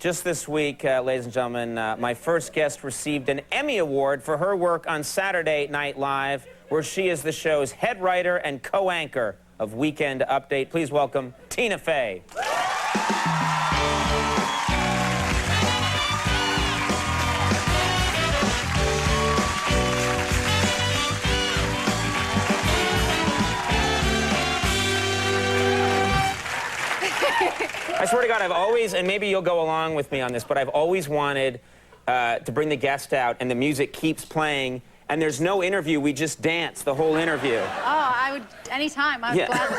Just this week, ladies and gentlemen, my first guest received an Emmy Award for her work on Saturday Night Live, where she is the show's head writer and co-anchor of Weekend Update. Please welcome Tina Fey. I swear to God, I've always, and maybe you'll go along with me on this, but I've always wanted to bring the guest out and the music keeps playing and there's no interview, we just dance the whole interview. Oh, I would, anytime, I would gladly.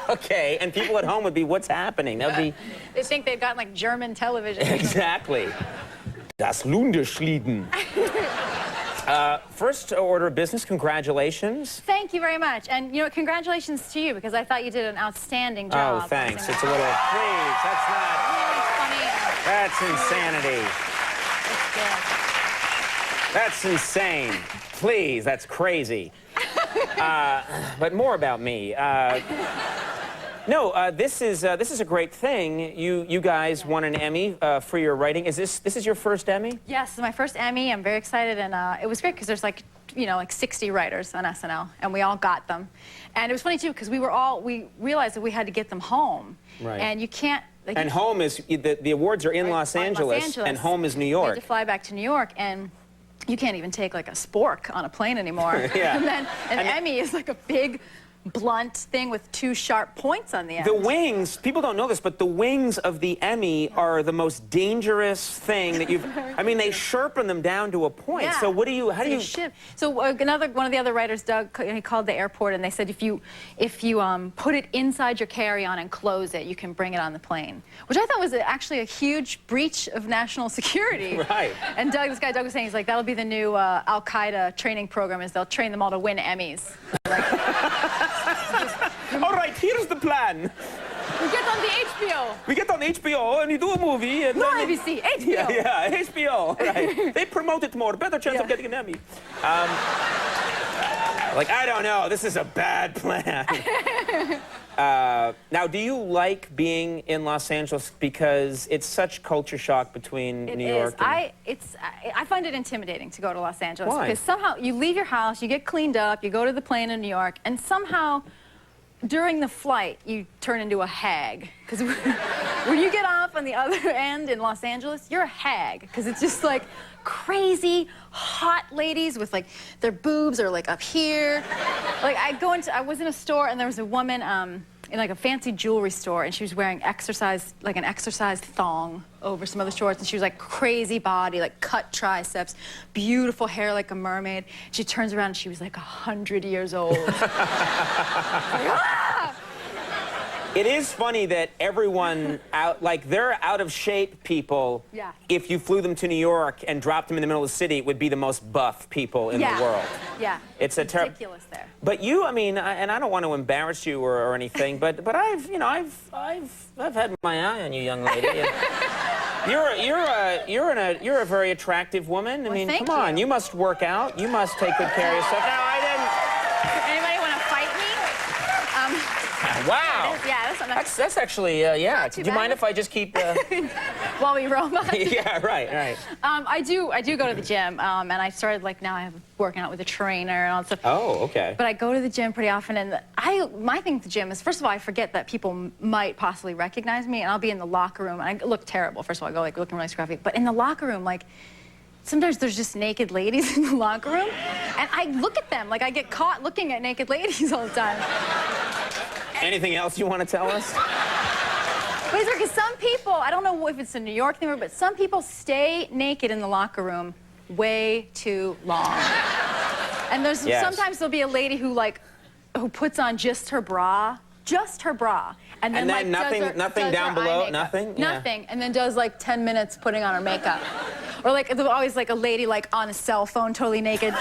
Okay, and people at home would be, what's happening? That would be... They think they've got like German television. Exactly. Das Lundeschlieden. First order of business, congratulations. Thank you very much. And, you know, congratulations to you, because I thought you did an outstanding job. Oh, thanks. It's a little... Please, that's not... Funny. That's insanity. It's good. That's insane. Please, that's crazy. But more about me. This is a great thing. You guys won an Emmy for your writing. This is your first Emmy? Yes, it's my first Emmy. I'm very excited, and it was great because there's like, you know, like 60 writers on SNL, and we all got them. And it was funny too because we realized that we had to get them home. Right. And you can't. Like, and home is the awards are in Los Angeles, and home is New York. We had to fly back to New York, and you can't even take like a spork on a plane anymore. Yeah. And then an Emmy is like a big, blunt thing with two sharp points on the end. The wings, people don't know this, but the wings of the Emmy are the most dangerous thing that you've... I mean, they sharpen them down to a point. Yeah. So how do you... So one of the other writers, Doug, he called the airport, and they said if you put it inside your carry-on and close it, you can bring it on the plane. Which I thought was actually a huge breach of national security. Right. And this guy Doug was saying, he's like, that'll be the new Al-Qaeda training program, is they'll train them all to win Emmys. Like, all right, here's the plan. We get on the HBO. We get on HBO and you do a movie. And no, then ABC, HBO. Yeah, HBO, right. They promote it more, better chance of getting an Emmy. Like, I don't know, this is a bad plan. Now, do you like being in Los Angeles because it's such culture shock between New York and... I find it intimidating to go to Los Angeles. Why? Because somehow you leave your house, you get cleaned up, you go to the plane in New York, and somehow during the flight you turn into a hag. Because when you get off on the other end in Los Angeles, you're a hag. Because it's just like crazy hot ladies with like their boobs are like up here. Like I was in a store and there was a woman in like a fancy jewelry store, and she was wearing an exercise thong over some other shorts, and she was like crazy body, like cut triceps, beautiful hair like a mermaid. She turns around and she was like 100 years old. Like, ah! It is funny that everyone they're out of shape people. Yeah. If you flew them to New York and dropped them in the middle of the city, it would be the most buff people in the world. Yeah. It's ridiculous there. But you, I mean, and I don't want to embarrass you or anything, but I've had my eye on you, young lady. You're a very attractive woman. I mean, come on, you must work out. You must take good care of yourself. Now, Anybody want to fight me? Wow. Yeah, that's actually, yeah. Do you mind if I just keep... While we roam on? Yeah, right. I do go to the gym, and I started, like, now I'm working out with a trainer and all that stuff. Oh, okay. But I go to the gym pretty often, and my thing with the gym is, first of all, I forget that people might possibly recognize me, and I'll be in the locker room, and I look terrible. First of all, I go, like, looking really scruffy. But in the locker room, like, sometimes there's just naked ladies in the locker room, and I look at them, like, I get caught looking at naked ladies all the time. Anything else you want to tell us? But it's because some people, I don't know if it's a New York thing, but some people stay naked in the locker room way too long. And sometimes there'll be a lady who puts on just her bra, and then like nothing down below, nothing, and then does like 10 minutes putting on her makeup, or like there's always like a lady like on a cell phone, totally naked,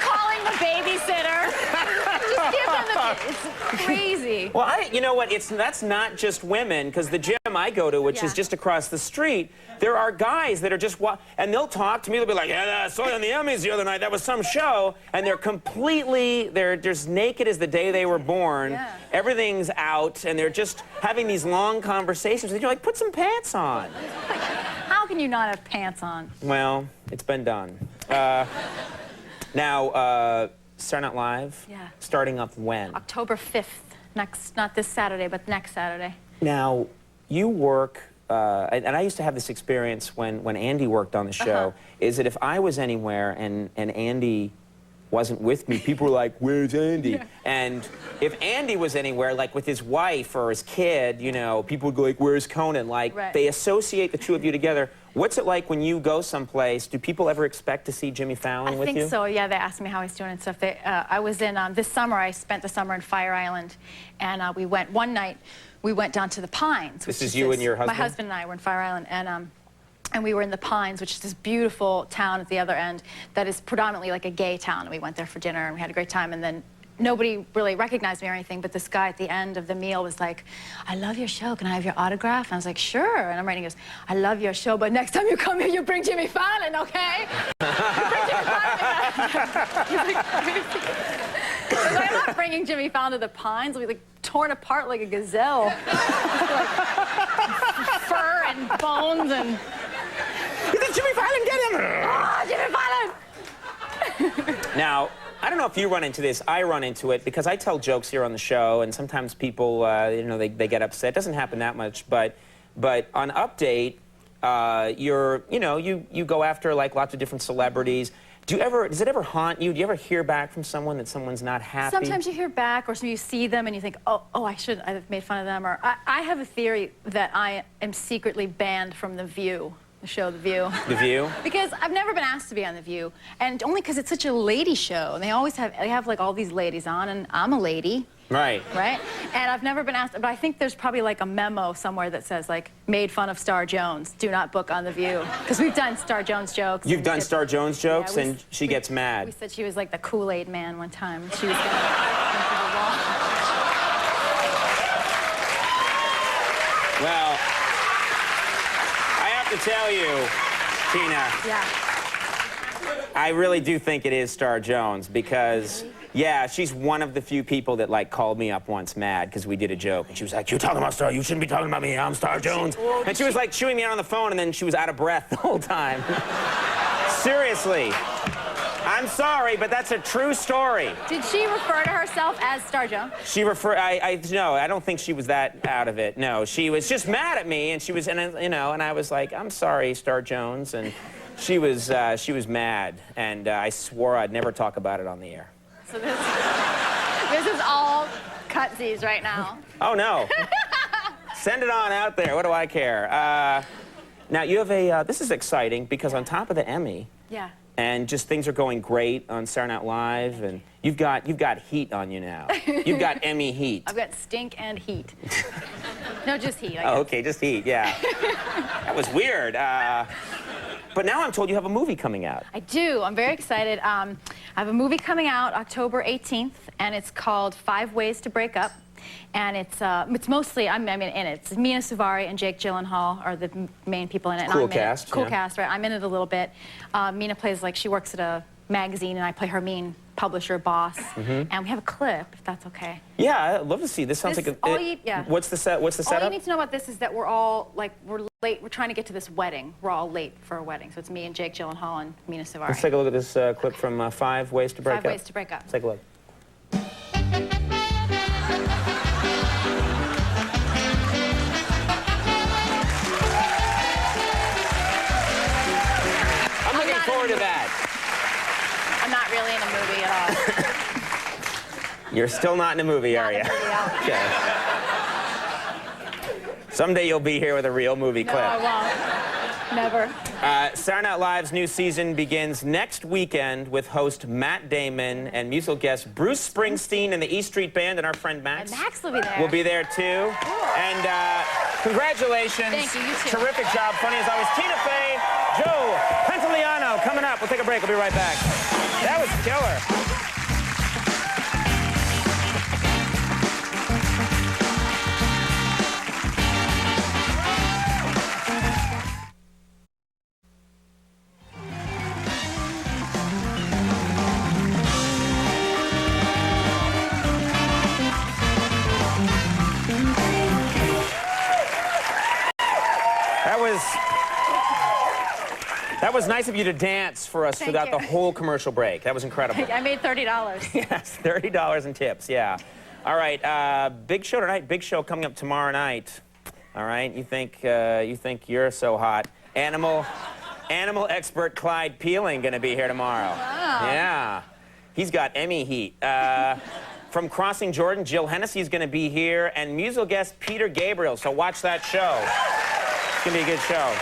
calling the babysitter. It's crazy. Well, you know what? That's not just women, because the gym I go to, which is just across the street, there are guys that are just and they'll talk to me. They'll be like, "Yeah, I saw you on the Emmys the other night. That was some show." And they're just naked as the day they were born. Yeah. Everything's out, and they're just having these long conversations. And you're like, "Put some pants on." How can you not have pants on? Well, it's been done. Now, Saturday Night Live. Yeah. Starting up when? October 5th. Not this Saturday, but next Saturday. Now, you work, and I used to have this experience when Andy worked on the show, is that if I was anywhere and Andy wasn't with me, people were like, "Where's Andy?" Yeah. And if Andy was anywhere, like with his wife or his kid, you know, people would go like, "Where's Conan?" Like, they associate the two of you together. What's it like when you go someplace? Do people ever expect to see Jimmy Fallon with you? I think so, yeah. They asked me how he's doing and stuff. I was in, this summer, I spent the summer in Fire Island, and we went, one night, we went down to the Pines. This is you and your husband? My husband and I were in Fire Island, and we were in the Pines, which is this beautiful town at the other end that is predominantly like a gay town. And we went there for dinner, and we had a great time, and then nobody really recognized me or anything, but this guy at the end of the meal was like, "I love your show. Can I have your autograph?" And I was like, "Sure." And I'm writing, he goes, "I love your show, but next time you come here, you bring Jimmy Fallon, okay?" You bring Jimmy Fallon. He's like, "I'm not bringing Jimmy Fallon to the Pines. We'll be like torn apart like a gazelle." Like, fur and bones and... Jimmy Fallon, get him! Oh, Jimmy Fallon! Now, I don't know if you run into this. I run into it because I tell jokes here on the show, and sometimes people, you know, they get upset. It doesn't happen that much, but on Update, you go after like lots of different celebrities. Does it ever haunt you? Do you ever hear back from someone that someone's not happy? Sometimes you hear back, or you see them and you think, oh, I've made fun of them. Or I have a theory that I am secretly banned from The View. The show, The View. The View? Because I've never been asked to be on The View, and only because it's such a lady show, and they have like all these ladies on, and I'm a lady. Right. Right? And I've never been asked, but I think there's probably like a memo somewhere that says like, "Made fun of Star Jones, do not book on The View." Because we've done Star Jones jokes. You've done Star Jones jokes, yeah, and she gets mad. We said she was like the Kool-Aid man one time, and she was gonna into the wall. Well, I have to tell you, Tina. Yeah. I really do think it is Star Jones because, yeah, she's one of the few people that like called me up once mad because we did a joke, and she was like, "You're talking about Star. You shouldn't be talking about me. I'm Star Jones." And she was like chewing me out on the phone, and then she was out of breath the whole time. Seriously. I'm sorry, but that's a true story. Did she refer to herself as Star Jones? She no, I don't think she was that out of it. No, she was just mad at me, and she was, and I was like, "I'm sorry, Star Jones," and she was mad, and I swore I'd never talk about it on the air. So this is all cutsies right now. Oh no. Send it on out there. What do I care? Now you have this is exciting because on top of the Emmy. Yeah. And just things are going great on Saturday Night Live, and you've got heat on you now. You've got Emmy heat. I've got stink and heat. No, just heat. Oh, okay, just heat. Yeah. That was weird. But now I'm told you have a movie coming out. I do. I'm very excited. I have a movie coming out October 18th, and it's called 5 Ways to Break Up. And it's mostly, in it. It's Mina Suvari and Jake Gyllenhaal are the main people in it. Cool cast. Cool cast, right? I'm in it a little bit. Mina plays she works at a magazine, and I play her mean publisher boss. And we have a clip, if that's okay. Yeah, I'd love to see. This sounds like a... yeah. What's the setup? All you need to know about this is that we're all, we're late. We're trying to get to this wedding. We're all late for a wedding. So it's me and Jake Gyllenhaal and Mina Suvari. Let's take a look at this clip from 5 Ways to Break Up. 5 Ways to Break Up. Let's take a look. I'm looking forward to that. I'm not really in a movie at all. You're still not in a movie, are you? Okay. Someday you'll be here with a real movie clip. No, I won't. Never. Saturday Night Live's new season begins next weekend with host Matt Damon and musical guest Bruce Springsteen and the E Street Band, and our friend Max. And Max will be there. Will be there too. Cool. And congratulations. Thank you. You too. Terrific job. Funny as always. Tina Fey, Joe Pantoliano coming up. We'll take a break. We'll be right back. That was killer. That was nice of you to dance for us Thank throughout you. the whole commercial break. That was incredible. I made $30. Yes, $30 in tips, yeah. All right, big show tonight. Big show coming up tomorrow night. All right, you think you're so hot. Animal expert Clyde Peeling going to be here tomorrow. Wow. Yeah, he's got Emmy heat. From Crossing Jordan, Jill Hennessy's going to be here, and musical guest Peter Gabriel. So watch that show. It's going to be a good show.